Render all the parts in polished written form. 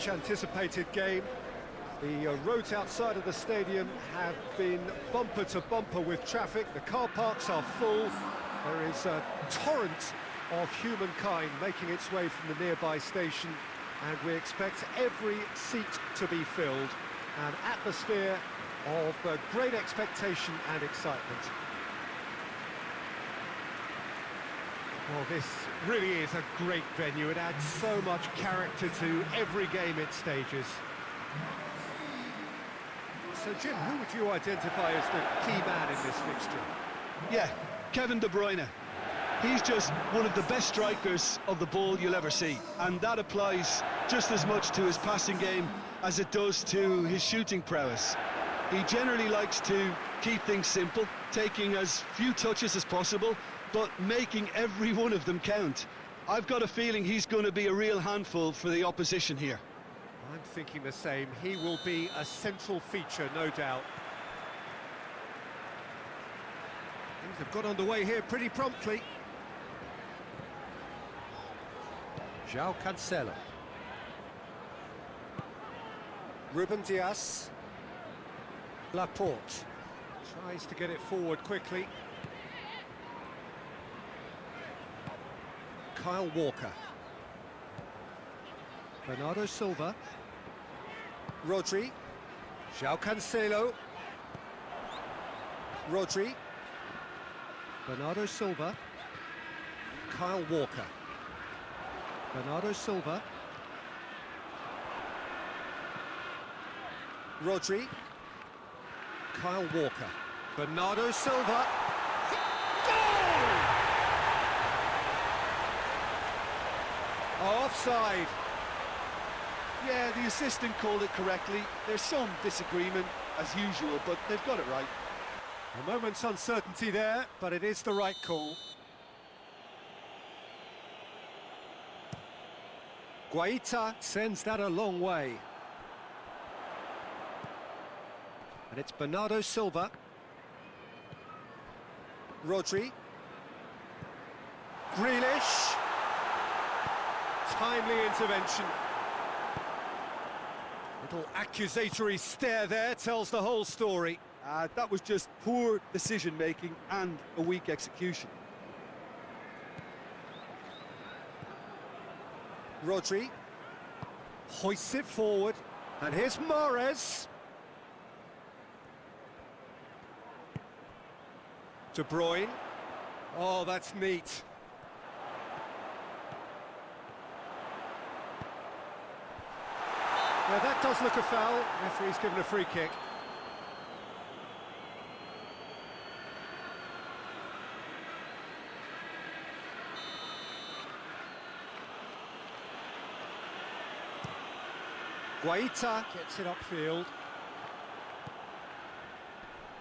much anticipated game. The roads outside of the stadium have been bumper to bumper with traffic. The car parks are full. There is a torrent of humankind making its way from the nearby station, and we expect every seat to be filled. An atmosphere of great expectation and excitement. Well, this really is a great venue. It adds so much character to every game it stages. So, Jim, who would you identify as the key man in this fixture? Yeah, Kevin De Bruyne. He's just one of the best strikers of the ball you'll ever see, and that applies just as much to his passing game as it does to his shooting prowess. He generally likes to keep things simple, taking as few touches as possible, but making every one of them count. I've got a feeling he's going to be a real handful for the opposition here. I'm thinking the same. He will be a central feature, no doubt. Things have got underway here pretty promptly. João Cancelo. Ruben Dias. Laporte tries to get it forward quickly. Kyle Walker. Bernardo Silva. Rodri. João Cancelo. Rodri. Bernardo Silva. Kyle Walker. Bernardo Silva. Rodri. Kyle Walker. Bernardo Silva. Goal! Offside. Yeah, the assistant called it correctly. There's some disagreement, as usual, but they've got it right. A moment's uncertainty there, but it is the right call. Guaita sends that a long way. And it's Bernardo Silva. Rodri. Grealish. Timely intervention. Little accusatory stare there tells the whole story. That was just poor decision-making and a weak execution. Rodri hoists it forward, and here's Mahrez. De Bruyne. Oh, that's neat. Now that does look a foul. Referee's given a free kick. Guaita gets it upfield.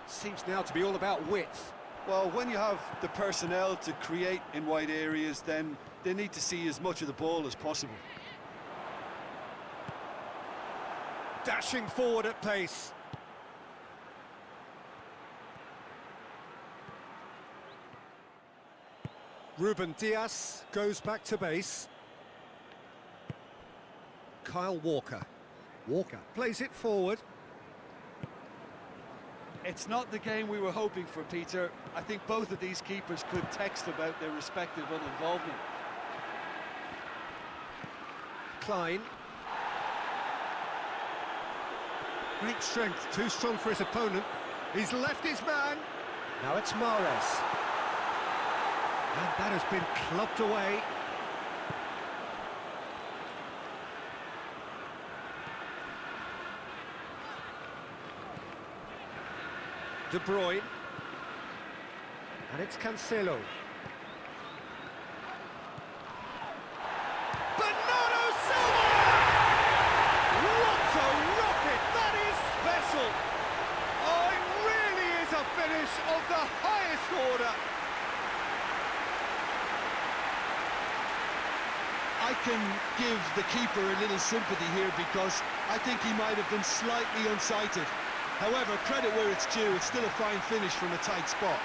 Seems now to be all about width. Well, when you have the personnel to create in wide areas, then they need to see as much of the ball as possible. Dashing forward at pace. Ruben Dias goes back to base. Kyle Walker. Walker plays it forward. It's not the game we were hoping for, Peter. I think both of these keepers could text about their respective uninvolvement. Klein. Great strength, too strong for his opponent. He's left his man. Now it's Mahrez. And that has been clubbed away. De Bruyne. And it's Cancelo. Bernardo Silva! What a rocket! That is special! Oh, it really is a finish of the highest order. I can give the keeper a little sympathy here because I think he might have been slightly unsighted. However, credit where it's due, it's still a fine finish from a tight spot.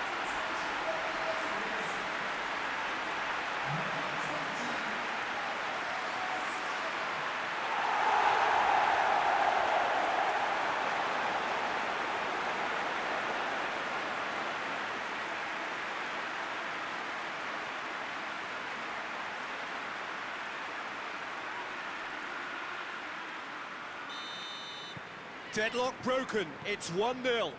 Deadlock broken, it's 1-0.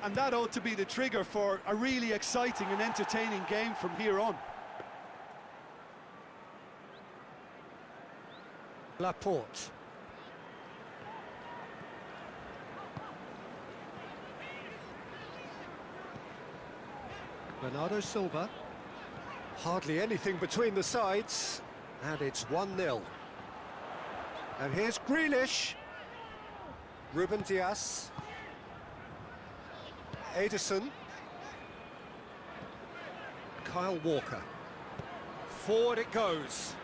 And that ought to be the trigger for a really exciting and entertaining game from here on. Laporte. Bernardo Silva. Hardly anything between the sides, and it's 1-0. And here's Grealish. Ruben Dias. Ederson. Kyle Walker. Forward it goes.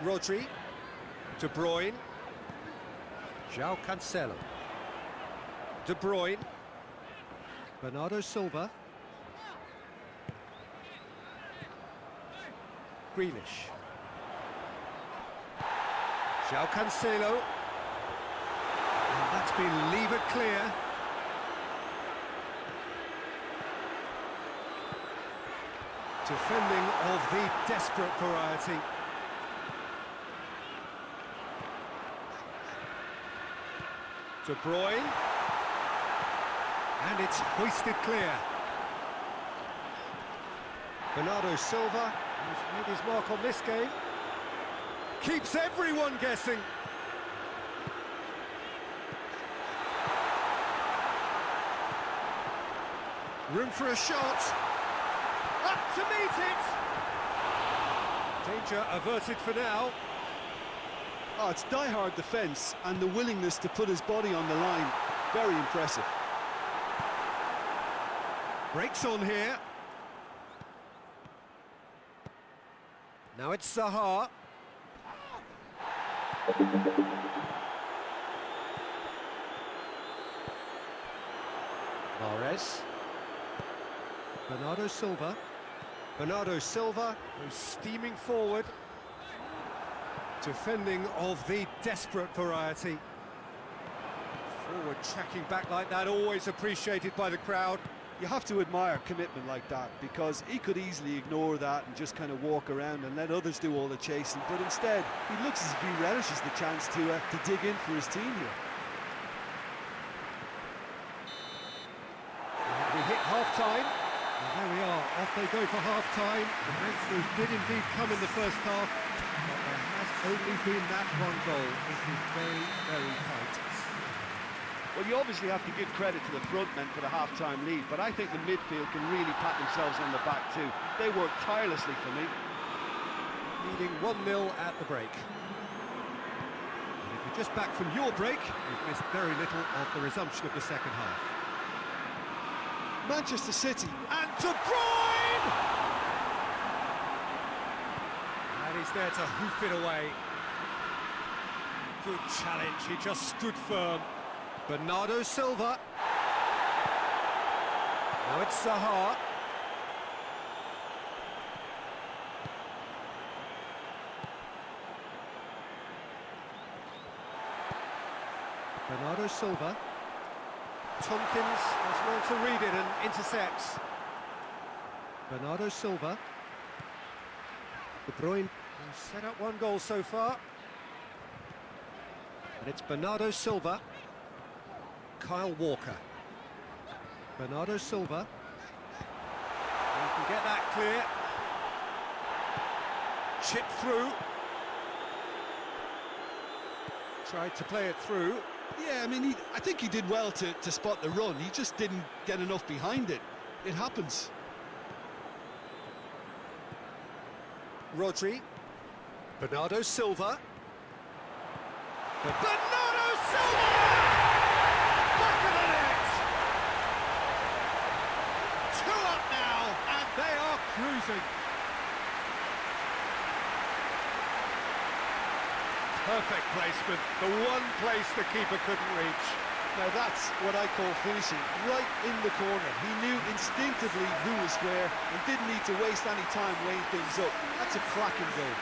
Rodri. De Bruyne. João Cancelo. De Bruyne. Bernardo Silva. Grealish. João Cancelo. And that's been levered clear. Defending of the desperate variety. De Bruyne. And it's hoisted clear. Bernardo Silva, who's made his mark on this game, keeps everyone guessing. Room for a shot. Up to meet it. Danger averted for now. Oh, it's die-hard defence and the willingness to put his body on the line. Very impressive. Breaks on here. Now it's Serhii. Mahrez. Bernardo Silva. Bernardo Silva, who's steaming forward. Defending of the desperate variety. Forward tracking back like that, always appreciated by the crowd. You have to admire commitment like that, because he could easily ignore that and just kind of walk around and let others do all the chasing, but instead he looks as if he relishes the chance to dig in for his team here. We hit half-time, and there we are, off they go for half-time. The breakthrough did indeed come in the first half, but there has only been that one goal. It is very, very tight. Well, you obviously have to give credit to the front men for the half-time lead, but I think the midfield can really pat themselves on the back too. They worked tirelessly for me. Leading 1-0 at the break. And if you're just back from your break, you've missed very little of the resumption of the second half. Manchester City. And De Bruyne! And he's there to hoof it away. Good challenge, he just stood firm. Bernardo Silva. Now it's Serhii. Bernardo Silva. Tompkins has well to read it and intercepts. Bernardo Silva. De Bruyne has set up one goal so far. And it's Bernardo Silva. Kyle Walker. Bernardo Silva. He can get that clear. Chip through. Tried to play it through. Yeah, I mean, I think he did well to spot the run. He just didn't get enough behind it. It happens. Rodri. Bernardo Silva. Bernardo Silva! Back of the net! 2 up now, and they are cruising. Perfect placement, the one place the keeper couldn't reach. Now that's what I call finishing, right in the corner. He knew instinctively who was where and didn't need to waste any time weighing things up. That's a cracking goal.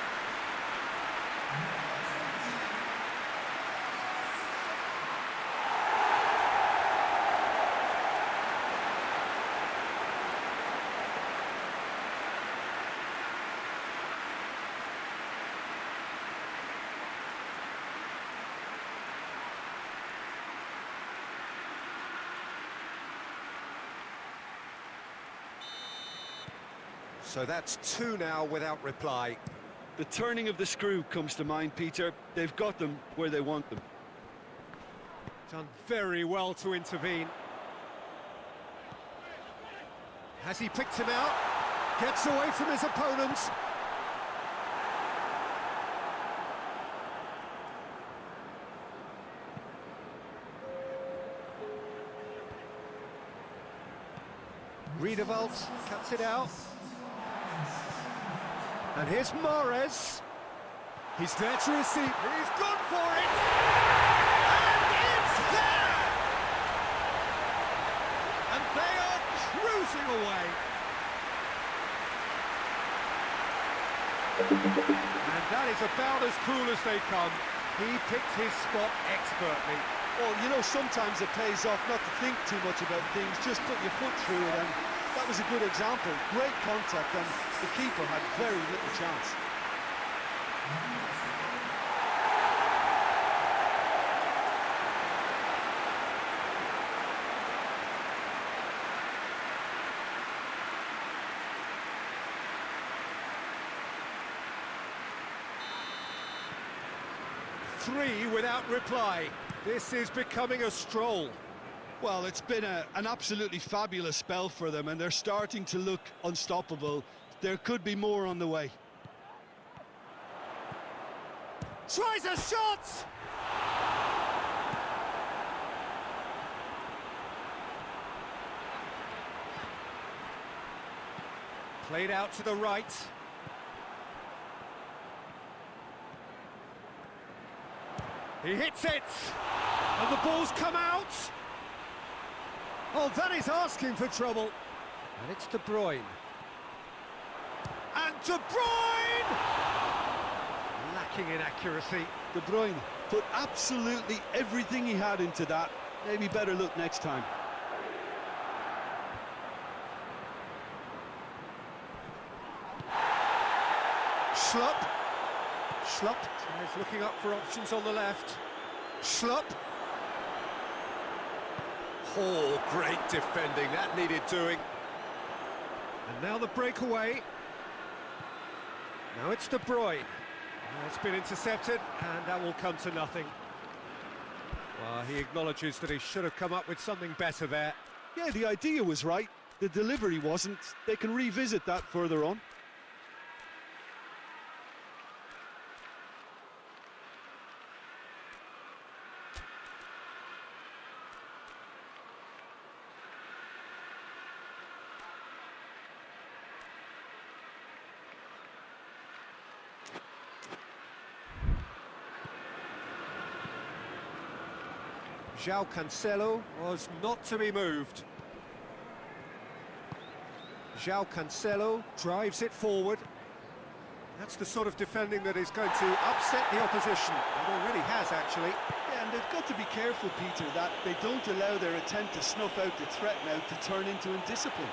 So that's two now without reply. The turning of the screw comes to mind, Peter. They've got them where they want them. Done very well to intervene. Has he picked him out? Gets away from his opponents. Riedewald cuts it out. And here's Mahrez. He's there to receive. He's gone for it. And it's there! And they are cruising away. And that is about as cool as they come. He picked his spot expertly. Well, you know, sometimes it pays off not to think too much about things, just put your foot through it, and that was a good example. Great contact, and the keeper had very little chance. Three without reply. This is becoming a stroll. Well, it's been an absolutely fabulous spell for them, and they're starting to look unstoppable. There could be more on the way. Tries a shot! Played out to the right. He hits it! And the ball's come out! Oh, that is asking for trouble. And it's De Bruyne. And De Bruyne! Lacking in accuracy. De Bruyne put absolutely everything he had into that. Maybe better look next time. Schlupp. Schlupp is looking up for options on the left. Schlupp. Oh, great defending, that needed doing. And now the breakaway. Now it's De Bruyne. It's been intercepted, and that will come to nothing. Well, he acknowledges that he should have come up with something better there. Yeah, the idea was right. The delivery wasn't. They can revisit that further on. João Cancelo was not to be moved. João Cancelo drives it forward. That's the sort of defending that is going to upset the opposition. It already has, actually. Yeah, and they've got to be careful, Peter, that they don't allow their attempt to snuff out the threat now to turn into indiscipline.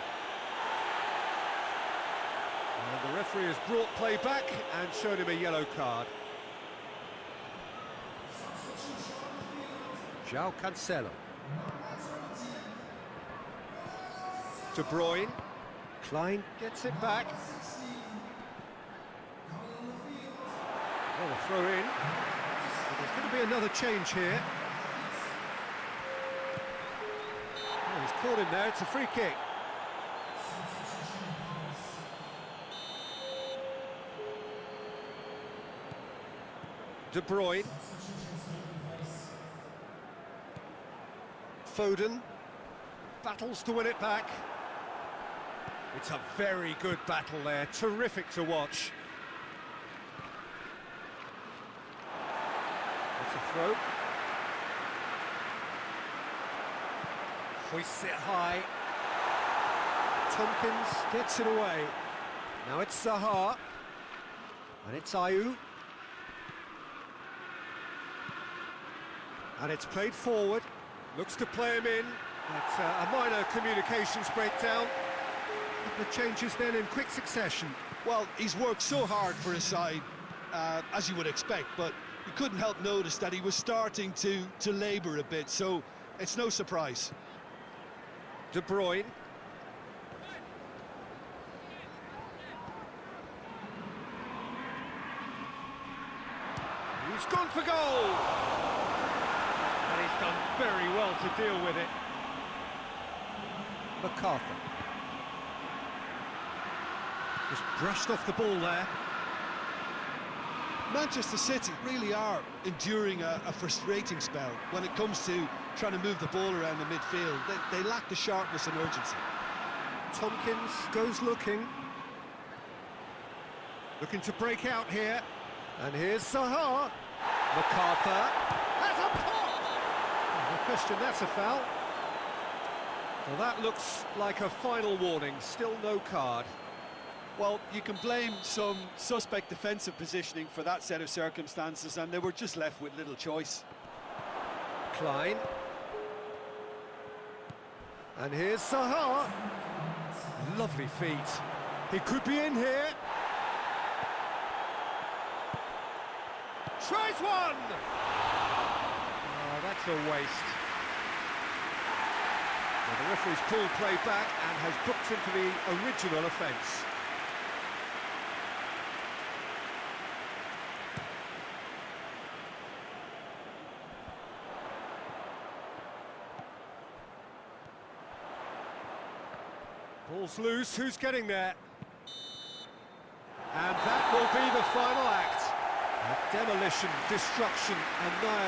And the referee has brought play back and showed him a yellow card. João Cancelo. De Bruyne. Klein gets it back. Oh, a throw in. But there's going to be another change here. Oh, he's caught him there, it's a free kick. De Bruyne. Foden battles to win it back. It's a very good battle there, terrific to watch. It's a throw. Hoists it high. Tompkins gets it away. Now it's Zaha. And it's Ayew. And it's played forward. Looks to play him in. It's a minor communications breakdown. The changes then in quick succession. Well, he's worked so hard for his side, as you would expect, but you couldn't help notice that he was starting to labour a bit, so it's no surprise. De Bruyne. He's gone for goal! And he's done very well to deal with it. MacArthur. Just brushed off the ball there. Manchester City really are enduring a frustrating spell when it comes to trying to move the ball around the midfield. They lack the sharpness and urgency. Tompkins goes looking to break out here. And here's Serhii. MacArthur has a pop! No question, that's a foul. Well, that looks like a final warning. Still no card. Well, you can blame some suspect defensive positioning for that set of circumstances, and they were just left with little choice. Klein. And here's Serhii. Lovely feet. He could be in here. Tries one! Oh, that's a waste. Well, the referee's pulled play back and has booked him for the original offence. Ball's loose, who's getting there? And that will be the final act. Demolition, destruction, annihilation.